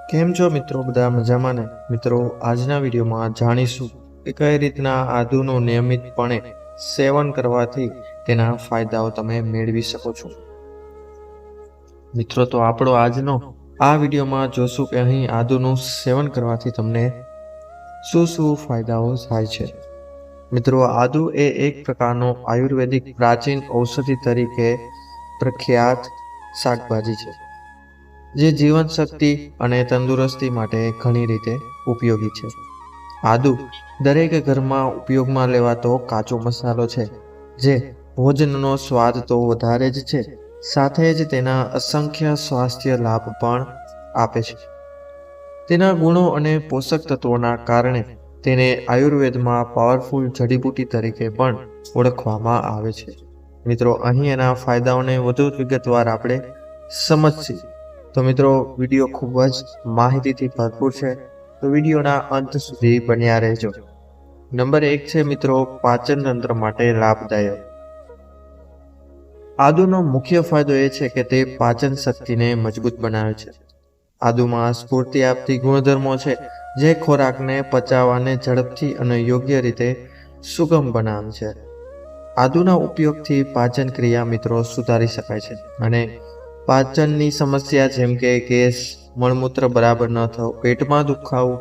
કેમ છો મિત્રો? બધા મજામાં ને? મિત્રો, આજના વિડીયોમાં જાણીશું કે કઈ રીતના આદુનું નિયમિતપણે સેવન કરવાથી તેના ફાયદાઓ તમે મેળવી શકો છો. મિત્રો, તો આપણો આજનો આ વિડીયોમાં જોશું કે અહીં આદુનું સેવન કરવાથી તમને શું શું ફાયદાઓ થાય છે. મિત્રો, આદુ એ એક પ્રકારનો આયુર્વેદિક પ્રાચીન ઔષધિ તરીકે પ્રખ્યાત શાકભાજી છે, જે જીવન શક્તિ અને તંદુરસ્તી માટે ઘણી રીતે ઉપયોગી છે. આદુ દરેક ઘરમાં ઉપયોગમાં લેવાતો કાચો મસાલો છે, જે ભોજનનો સ્વાદ તો વધારે જ છે, સાથે જ તેના અસંખ્ય સ્વાસ્થ્ય લાભ પણ આપે છે. તેના ગુણો અને પોષક તત્વોના કારણે તેને આયુર્વેદમાં પાવરફુલ જડીબુટી તરીકે પણ ઓળખવામાં આવે છે. મિત્રો, અહીં એના ફાયદાઓને વધુ વિગતવાર આપણે સમજશું. તો મિત્રો, વિડીયો ખૂબ જ માહિતીથી ભરપૂર છે, તો વિડીયોના અંત સુધી બન્યા રહેજો. નંબર 1 છે મિત્રો, પાચન તંત્ર માટે લાભદાયક. આદુનો મુખ્ય ફાયદો એ છે કે તે પાચન શક્તિને મજબૂત બનાવે છે. આદુમાં સ્ફૂર્તિ આપતી ગુણધર્મો છે, જે ખોરાકને પચાવવાને ઝડપથી અને યોગ્ય રીતે સુગમ બનાવે છે. આદુના ઉપયોગથી પાચન ક્રિયા મિત્રો સુધારી શકાય છે અને પાચનની સમસ્યા જેમ કે ગેસ, મળમૂત્ર બરાબર ન થવું, પેટમાં દુખાવું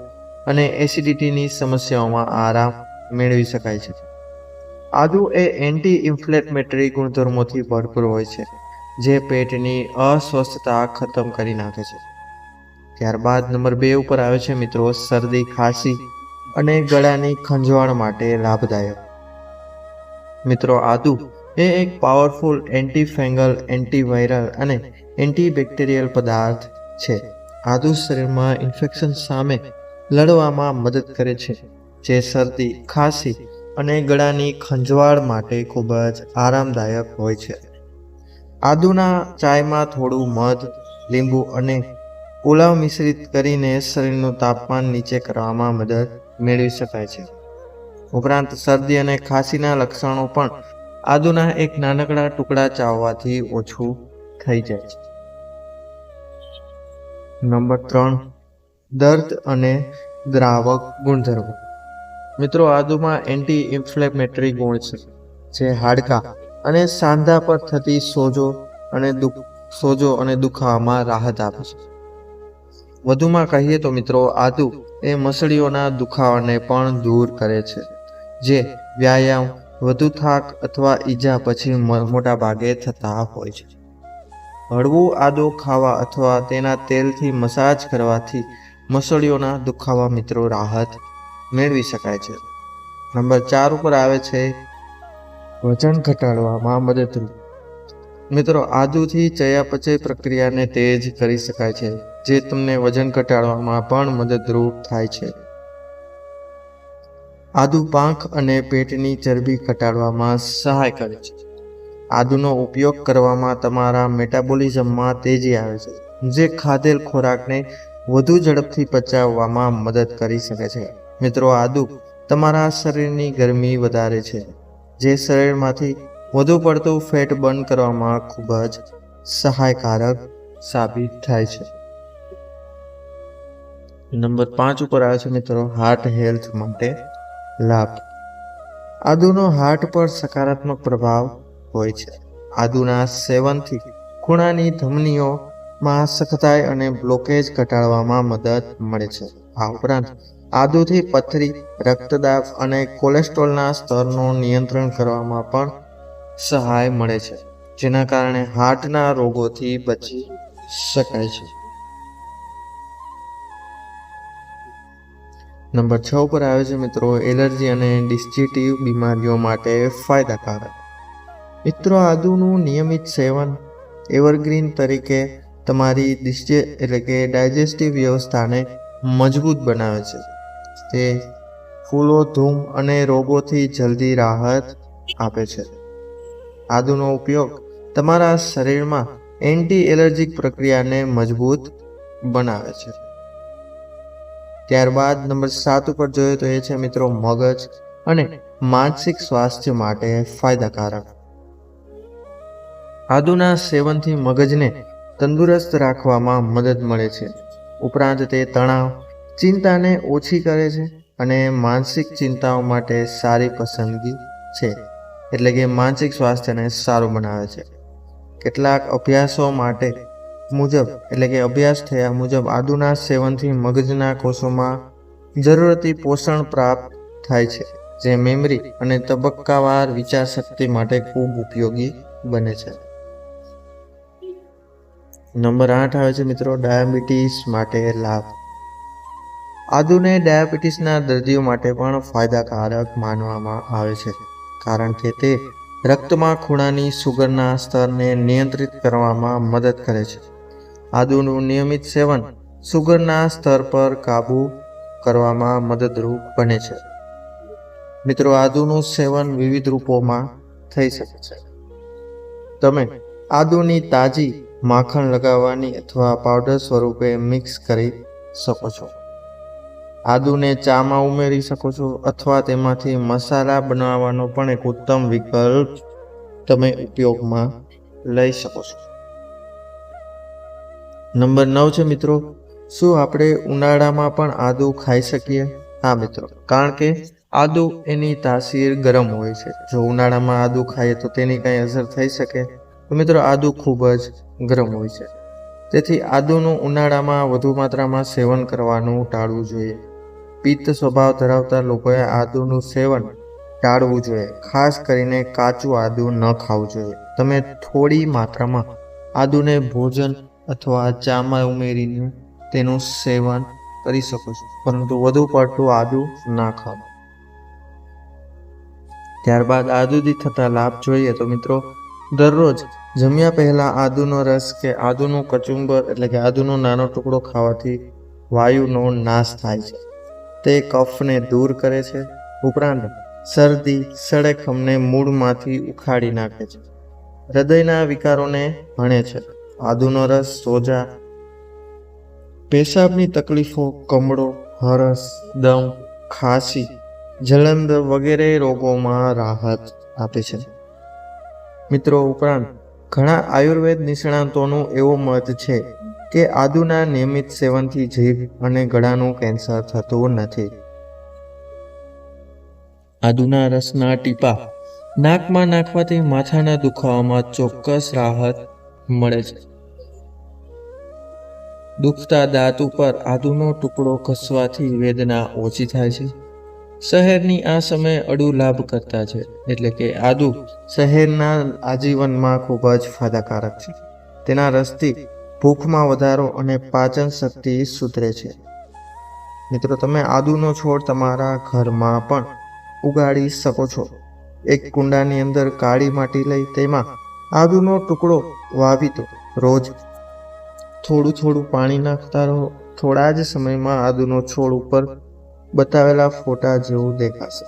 અને એસિડિટીની સમસ્યાઓમાં આરામ મેળવી શકાય છે. આદુ એ એન્ટી ઇન્ફ્લેમેટરી ગુણધર્મોથી ભરપૂર હોય છે, જે પેટની અસ્વસ્થતા ખતમ કરી નાખે છે. ત્યારબાદ નંબર 2 ઉપર આવે છે મિત્રો, શરદી, ખાંસી અને ગળાની ખંજવાળ માટે લાભદાયક. મિત્રો, આદુ એ એક પાવરફુલ એન્ટીફેંગલ, એન્ટીવાયરલ અને એન્ટીબેક્ટેરિયલ પદાર્થ છે. આદુ શરીરમાં ઇન્ફેક્શન સામે લડવામાં મદદ કરે છે, જે શરદી, ખાંસી અને ગળાની ખંજવાળ માટે ખૂબ જ આરામદાયક હોય છે. આદુના ચાયમાં થોડું મધ, લીંબુ અને પુલાવ મિશ્રિત કરીને શરીરનું તાપમાન નીચે કરવામાં મદદ મેળવી શકાય છે. ઉપરાંત શરદી અને ખાંસીના લક્ષણો પણ આદુના એક નાનકડા ટુકડા ચાવવાથી ઓછું થઈ જાય છે. નંબર 3, દર્દ અને દ્રાવક ગુણધર્મો. મિત્રો, આદુમાં એન્ટી ઇન્ફ્લેમેટરી ગુણ છે, જે હાડકાં અને સાંધા પર થતી સોજો અને દુખાવામાં રાહત આપે છે. વધુમાં કહીએ તો મિત્રો, આદુ એ મસળીઓના દુખાવાને પણ દૂર કરે છે, જે વ્યાયામ, વધુ થાક અથવા ઈજા પછી મોટા ભાગે થતા હોય છે. હળવું આદુ ખાવા અથવા તેના તેલથી મસાજ કરવાથી મસળીઓના દુખાવા મિત્રો રાહત મેળવી શકાય છે. નંબર 4 ઉપર આવે છે, વજન ઘટાડવામાં મદદરૂપ. મિત્રો, આદુથી ચયાપચય પ્રક્રિયાને તેજ કરી શકાય છે, જે તમને વજન ઘટાડવામાં પણ મદદરૂપ થાય છે. આદુ પાંખ અને પેટની ચરબી ઘટાડવામાં સહાય કરે છે. આદુનો ઉપયોગ કરવામાં તમારા મેટાબોલિઝમમાં તેજી આવે છે, જે ખાધેલ ખોરાકને વધુ ઝડપથી પચાવવામાં મદદ કરી શકે છે. મિત્રો, આદુ તમારા શરીરની ગરમી વધારે છે, જે શરીરમાંથી વધુ પડતું ફેટ બર્ન કરવામાં ખૂબ જ સહાયકારક સાબિત થાય છે. નંબર 5 ઉપર આવે છે મિત્રો, હાર્ટ હેલ્થ માટે લાભ. આદુનો હાર્ટ પર સકારાત્મક પ્રભાવ હોય છે. આદુના સેવનથી ખૂણાની ધમનીઓમાં સખતાઈ અને બ્લોકેજ ઘટાડવામાં મદદ મળે છે. આ ઉપરાંત આદુથી પથરી, રક્તદાબ અને કોલેસ્ટ્રોલના સ્તરનું નિયંત્રણ કરવામાં પણ સહાય મળે છે, જેના કારણે હાર્ટના રોગોથી બચી શકાય છે. નંબર 6 પર આવે છે મિત્રો, એલર્જી અને ડિજેસ્ટિવ બીમારીઓ માટે ફાયદાકારક. મિત્રો, આદુનું નિયમિત સેવન એવરગ્રીન તરીકે તમારી ડાયજેસ્ટિવ વ્યવસ્થાને મજબૂત બનાવે છે. તે ફૂલો, ધૂમ અને રોગોથી જલ્દી રાહત આપે છે. આદુનો ઉપયોગ તમારા શરીરમાં એન્ટી એલર્જીક પ્રક્રિયાને મજબૂત બનાવે છે. ત્યારબાદ નંબર 7 ઉપર જોઈએ તો એ છે મિત્રો, મગજ અને માનસિક સ્વાસ્થ્ય માટે ફાયદાકારક. આદુના સેવનથી મગજને તંદુરસ્ત રાખવામાં મદદ મળે છે. ઉપરાંત તે તણાવ, ચિંતાને ઓછી કરે છે અને માનસિક ચિંતાઓ માટે સારી પસંદગી છે. એટલે કે માનસિક સ્વાસ્થ્યને સારું બનાવે છે. કેટલાક અભ્યાસો થયા મુજબ આદુના સેવનથી મગજના કોષોમાં જરૂરતી પોષણ પ્રાપ્ત થાય છે, જે મેમરી અને તબક્કાવાર વિચારશક્તિ માટે ખૂબ ઉપયોગી બને છે. નંબર 8 આવે છે મિત્રો, ડાયાબિટીસ માટે લાભ. આદુને ડાયાબિટીસના દર્દીઓ માટે પણ ફાયદાકારક માનવામાં આવે છે, કારણ કે તે રક્તમાં ખૂણાની સુગરના સ્તરને નિયંત્રિત કરવામાં મદદ કરે છે. આદુનું નિયમિત સેવન સુગરના સ્તર પર કાબૂ કરવામાં મદદરૂપ બને છે. મિત્રો, આદુનું સેવન વિવિધ રૂપોમાં થઈ શકે છે. તમે આદુની તાજી માખણ લગાવવાની અથવા પાવડર સ્વરૂપે મિક્સ કરી શકો છો. આદુને ચામાં ઉમેરી શકો છો અથવા તેમાંથી મસાલા બનાવવાનો પણ એક ઉત્તમ વિકલ્પ તમે ઉપયોગમાં લઈ શકો છો. નંબર 9 છે મિત્રો, શું આપણે ઉનાળામાં પણ આદુ ખાઈ શકીએ? હા મિત્રો, કારણ કે આદુ એની તાસીર ગરમ હોય છે. જો ઉનાળામાં આદુ ખાઈએ તો તેની કંઈ અસર થઈ શકે? તો મિત્રો, આદુ ખૂબ જ ગરમ હોય છે. તેથી આદુનું ઉનાળામાં વધુ માત્રામાં સેવન કરવાનું ટાળવું જોઈએ. પિત્ત સ્વભાવ ધરાવતા લોકોએ આદુનું સેવન ટાળવું જોઈએ. ખાસ કરીને કાચું આદુ ન ખાવું જોઈએ. તમે થોડી માત્રામાં આદુને ભોજન અથવા ચામાં ઉમેરીને તેનું સેવન કરી શકો છો, પરંતુ વધુ પડતું આદુ ના ખાઓ. ત્યારબાદ આદુથી થતા લાભ જોઈએ તો મિત્રો, દરરોજ જમ્યા પહેલા આદુનો રસ કે આદુનું કચુંબર એટલે કે આદુનો નાનો ટુકડો ખાવાથી વાયુનો નાશ થાય છે. તે કફને દૂર કરે છે. ઉપરાંત શરદી, સળેખમને મૂળમાંથી ઉખાડી નાખે છે. હૃદયના વિકારોને ભણે છે. આદુનો રસ સોજા, પેશાબની તકલીફો, કમળો, હરસ, દમ, ખાંસી, જલંધ વગેરે રોગોમાં રાહત આપે છે. મિત્રો, ઉપરાંત ઘણા આયુર્વેદ નિષ્ણાતોનું એવો મત છે કે આદુના નિયમિત સેવનથી જીભ અને ગળાનું કેન્સર થતું નથી. આદુના રસના ટીપા નાકમાં નાખવાથી માથાના દુખાવામાં ચોક્કસ રાહત મળે છે. દુખતા દાંત ઉપર આદુનો ટુકડો ઘસવાથી વેદના ઓછી થાય છે. શહેરની આ સમયે અડુ લાભ કરતા છે, એટલે કે આદુ શહેરના આજીવનમાં ખૂબ જ ફાયદાકારક છે. તેના રસથી ભૂખમાં વધારો અને પાચન શક્તિ સુધરે છે. મિત્રો, તમે આદુનો છોડ તમારા ઘરમાં પણ ઉગાડી શકો છો. એક કુંડાની અંદર કાળી માટી લઈ તેમાં આદુનો ટુકડો વાવી દો. રોજ થોડું થોડું પાણી નાખતા રહો. થોડા જ સમયમાં આદુનો છોડ ઉપર બતાવેલા ફોટા જેવું દેખાશે.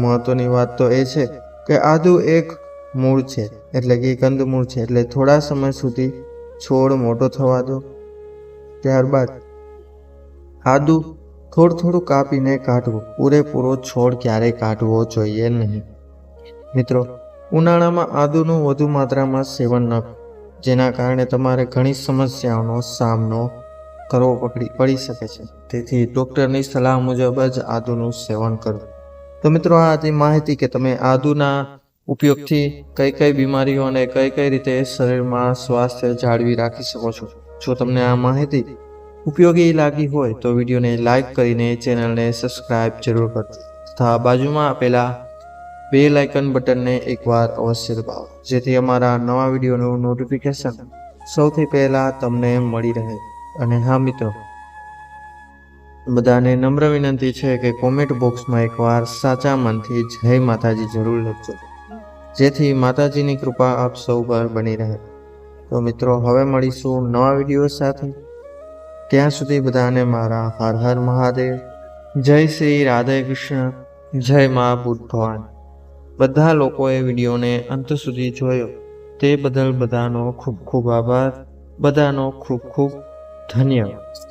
મહત્વની વાત તો એ છે કે આદુ એક મૂળ છે, એટલે કે કંદમૂળ છે, એટલે થોડા સમય સુધી છોડ મોટો થવા દો. ત્યારબાદ આદુ થોડું કાપીને કાઢવું. પૂરેપૂરો છોડ ક્યારેય કાઢવો જોઈએ નહીં. મિત્રો, ઉનાળામાં આદુનું વધુ માત્રામાં સેવન ન કરો, જેના કારણે તમારે ઘણી સમસ્યાઓનો સામનો કરવો પડી શકે છે. તેથી ડૉક્ટરની સલાહ મુજબ જ આદુનું સેવન કરવું. તો મિત્રો, આ હતી માહિતી કે તમે આદુના ઉપયોગથી કઈ બીમારીઓ અને કઈ રીતે શરીરમાં સ્વાસ્થ્ય જાળવી રાખી શકો છો. જો તમને આ માહિતી ઉપયોગી લાગી હોય તો વિડીયોને લાઈક કરીને ચેનલને સબસ્ક્રાઇબ જરૂર કરજો તથા બાજુમાં આપેલા બેલ આઇકન બટનને એકવાર અવશ્ય દબાવો, જેથી અમારા નવા વિડીયોનું નોટિફિકેશન સૌથી પહેલા તમને મળી રહે. અને હા મિત્રો, બધાને નમ્ર વિનંતી છે કે કોમેન્ટ બોક્સમાં એકવાર સાચા મનથી જય માતાજી જરૂર લખજો, જેથી માતાજીની કૃપા આપ સૌ પર બની રહે. તો મિત્રો, હવે મળીશું નવા વિડીયો સાથે. ત્યાં સુધી બધાને મારા હર હર મહાદેવ, જય શ્રી રાધે કૃષ્ણ, જય મા બુદ્ધ ભવાની. બધા લોકોએ વિડીયોને અંત સુધી જોયો તે બદલ બધાનો ખૂબ ખૂબ આભાર. બધાનો ખૂબ ખૂબ ધન્યવાદ.